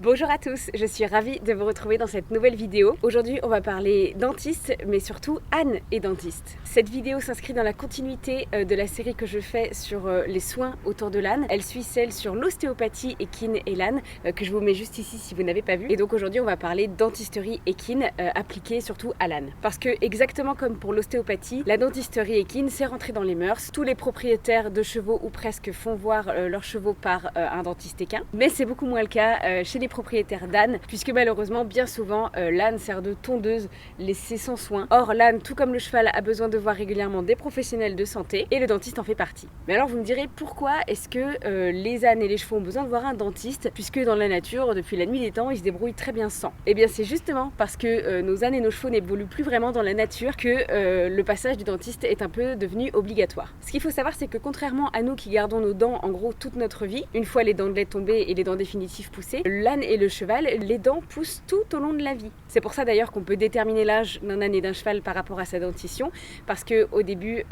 Bonjour à tous, je suis ravie de vous retrouver dans cette nouvelle vidéo. Aujourd'hui, on va parler dentiste, mais surtout Anne est dentiste. Cette vidéo s'inscrit dans la continuité de la série que je fais sur les soins autour de l'âne. Elle suit celle sur l'ostéopathie équine et l'âne, que je vous mets juste ici si vous n'avez pas vu. Et donc aujourd'hui, on va parler dentisterie équine appliquée surtout à l'âne. Parce que exactement comme pour l'ostéopathie, la dentisterie équine, c'est rentré dans les mœurs. Tous les propriétaires de chevaux ou presque font voir leurs chevaux par un dentiste équin. Mais c'est beaucoup moins le cas chez les propriétaires d'ânes, puisque malheureusement bien souvent l'âne sert de tondeuse laissée sans soin. Or l'âne, tout comme le cheval, a besoin de voir régulièrement des professionnels de santé et le dentiste en fait partie. Mais alors vous me direz pourquoi est-ce que les ânes et les chevaux ont besoin de voir un dentiste, puisque dans la nature depuis la nuit des temps ils se débrouillent très bien sans. Eh bien c'est justement parce que nos ânes et nos chevaux n'évoluent plus vraiment dans la nature que le passage du dentiste est un peu devenu obligatoire. Ce qu'il faut savoir, c'est que contrairement à nous qui gardons nos dents en gros toute notre vie, une fois les dents de lait tombées et les dents définitives poussées, l'âne et le cheval, les dents poussent tout au long de la vie. C'est pour ça d'ailleurs qu'on peut déterminer l'âge d'un âne et d'un cheval par rapport à sa dentition, parce qu'au début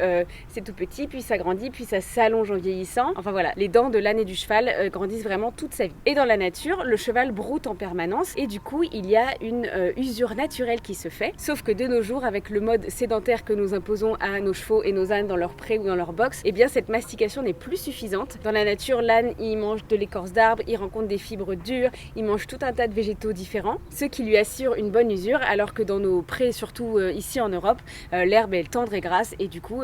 c'est tout petit, puis ça grandit, puis ça s'allonge en vieillissant. Enfin voilà, les dents de l'âne et du cheval grandissent vraiment toute sa vie. Et dans la nature, le cheval broute en permanence et du coup il y a une usure naturelle qui se fait. Sauf que de nos jours, avec le mode sédentaire que nous imposons à nos chevaux et nos ânes dans leur pré ou dans leur box, eh bien cette mastication n'est plus suffisante. Dans la nature, l'âne il mange de l'écorce d'arbre, il rencontre des fibres dures, il mange tout un tas de végétaux différents, ce qui lui assure une bonne usure, alors que dans nos prés, surtout ici en Europe, l'herbe est tendre et grasse et du coup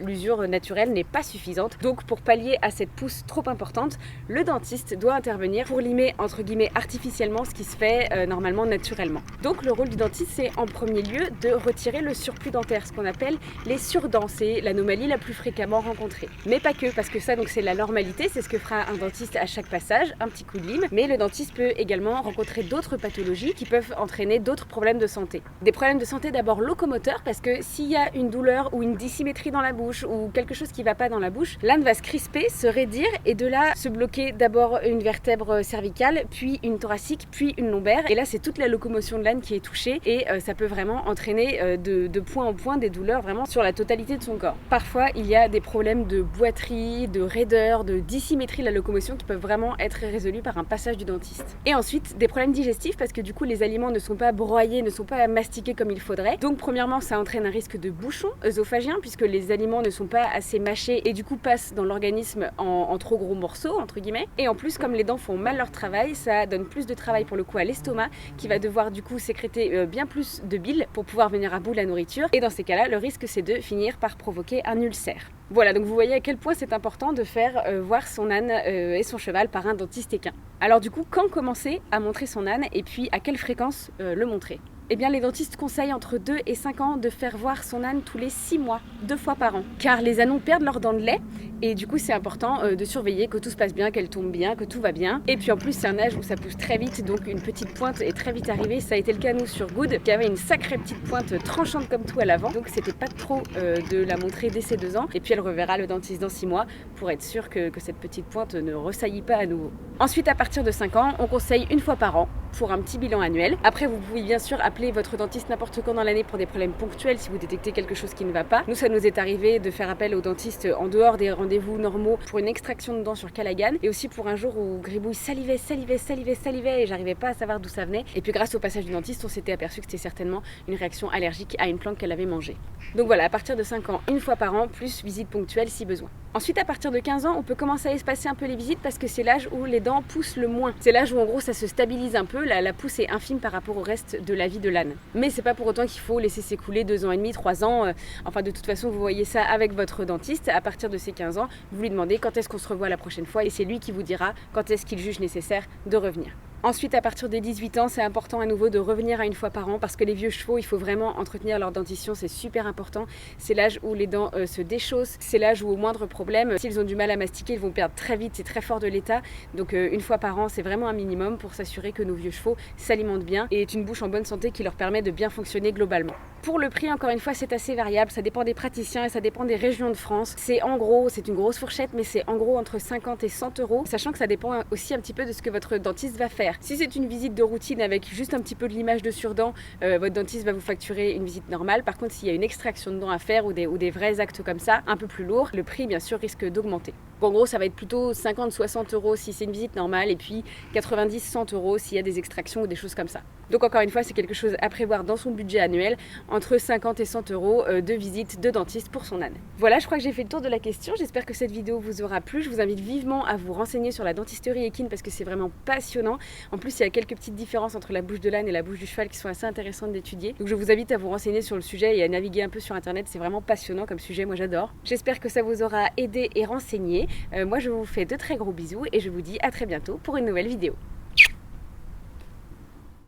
l'usure naturelle n'est pas suffisante. Donc pour pallier à cette pousse trop importante, le dentiste doit intervenir pour limer entre guillemets artificiellement ce qui se fait normalement naturellement. Donc le rôle du dentiste, c'est en premier lieu de retirer le surplus dentaire, ce qu'on appelle les surdents, c'est l'anomalie la plus fréquemment rencontrée. Mais pas que, parce que ça donc c'est la normalité, c'est ce que fera un dentiste à chaque passage, un petit coup de lime, mais le dentiste peut également rencontrer d'autres pathologies qui peuvent entraîner d'autres problèmes de santé. Des problèmes de santé d'abord locomoteurs, parce que s'il y a une douleur ou une dissymétrie dans la bouche ou quelque chose qui ne va pas dans la bouche, l'âne va se crisper, se raidir et de là se bloquer d'abord une vertèbre cervicale, puis une thoracique, puis une lombaire. Et là c'est toute la locomotion de l'âne qui est touchée et ça peut vraiment entraîner de point en point des douleurs vraiment sur la totalité de son corps. Parfois il y a des problèmes de boiterie, de raideur, de dissymétrie de la locomotion qui peuvent vraiment être résolus par un passage du dentiste. Et ensuite des problèmes digestifs, parce que du coup les aliments ne sont pas broyés, ne sont pas mastiqués comme il faudrait. Donc premièrement ça entraîne un risque de bouchon œsophagien, puisque les aliments ne sont pas assez mâchés et du coup passent dans l'organisme en trop gros morceaux entre guillemets. Et en plus, comme les dents font mal leur travail, ça donne plus de travail pour le coup à l'estomac, qui va devoir du coup sécréter bien plus de bile pour pouvoir venir à bout de la nourriture. Et dans ces cas-là, le risque c'est de finir par provoquer un ulcère. Voilà, donc vous voyez à quel point c'est important de faire voir son âne et son cheval par un dentiste équin. Alors du coup, quand commencer à montrer son âne et puis à quelle fréquence le montrer ? Eh bien les dentistes conseillent entre 2 et 5 ans de faire voir son âne tous les 6 mois, 2 fois par an. Car les ânons perdent leurs dents de lait et du coup c'est important de surveiller que tout se passe bien, qu'elles tombent bien, que tout va bien. Et puis en plus c'est un âge où ça pousse très vite, donc une petite pointe est très vite arrivée. Ça a été le cas nous sur Good, qui avait une sacrée petite pointe tranchante comme tout à l'avant. Donc c'était pas trop de la montrer dès ses 2 ans. Et puis elle reverra le dentiste dans 6 mois pour être sûre que cette petite pointe ne ressaillit pas à nouveau. Ensuite à partir de 5 ans, on conseille 1 fois par an pour un petit bilan annuel. Après vous pouvez bien sûr appeler votre dentiste n'importe quand dans l'année pour des problèmes ponctuels si vous détectez quelque chose qui ne va pas. Nous ça nous est arrivé de faire appel au dentiste en dehors des rendez-vous normaux pour une extraction de dents sur Callaghan, et aussi pour un jour où Gribouille salivait et j'arrivais pas à savoir d'où ça venait. Et puis grâce au passage du dentiste, on s'était aperçu que c'était certainement une réaction allergique à une plante qu'elle avait mangée. Donc voilà, à partir de 5 ans, 1 fois par an, plus visite ponctuelle si besoin. Ensuite, à partir de 15 ans, on peut commencer à espacer un peu les visites parce que c'est l'âge où les dents poussent le moins. C'est l'âge où en gros ça se stabilise un peu, la pousse est infime par rapport au reste de la vie de l'âne. Mais c'est pas pour autant qu'il faut laisser s'écouler 2 ans et demi, 3 ans. Enfin de toute façon, vous voyez ça avec votre dentiste. À partir de ces 15 ans, vous lui demandez quand est-ce qu'on se revoit la prochaine fois et c'est lui qui vous dira quand est-ce qu'il juge nécessaire de revenir. Ensuite, à partir des 18 ans, c'est important à nouveau de revenir à 1 fois par an parce que les vieux chevaux, il faut vraiment entretenir leur dentition, c'est super important. C'est l'âge où les dents se déchaussent, c'est l'âge où au moindre problème, s'ils ont du mal à mastiquer, ils vont perdre très vite, c'est très fort de l'état. Donc 1 fois par an, c'est vraiment un minimum pour s'assurer que nos vieux chevaux s'alimentent bien et aient une bouche en bonne santé qui leur permet de bien fonctionner globalement. Pour le prix, encore une fois, c'est assez variable, ça dépend des praticiens et ça dépend des régions de France. C'est en gros, c'est une grosse fourchette, mais c'est en gros entre 50 et 100 €, sachant que ça dépend aussi un petit peu de ce que votre dentiste va faire. Si c'est une visite de routine avec juste un petit peu de limage de surdent, votre dentiste va vous facturer une visite normale. Par contre, s'il y a une extraction de dents à faire ou des vrais actes comme ça, un peu plus lourds, le prix bien sûr risque d'augmenter. Donc en gros ça va être plutôt 50-60 euros si c'est une visite normale et puis 90-100 euros s'il y a des extractions ou des choses comme ça. Donc encore une fois c'est quelque chose à prévoir dans son budget annuel, entre 50 et 100 euros de visite de dentiste pour son âne. Voilà, je crois que j'ai fait le tour de la question, j'espère que cette vidéo vous aura plu. Je vous invite vivement à vous renseigner sur la dentisterie équine parce que c'est vraiment passionnant. En plus il y a quelques petites différences entre la bouche de l'âne et la bouche du cheval qui sont assez intéressantes d'étudier. Donc je vous invite à vous renseigner sur le sujet et à naviguer un peu sur internet, c'est vraiment passionnant comme sujet, moi j'adore. J'espère que ça vous aura aidé et renseigné. Moi je vous fais de très gros bisous et je vous dis à très bientôt pour une nouvelle vidéo.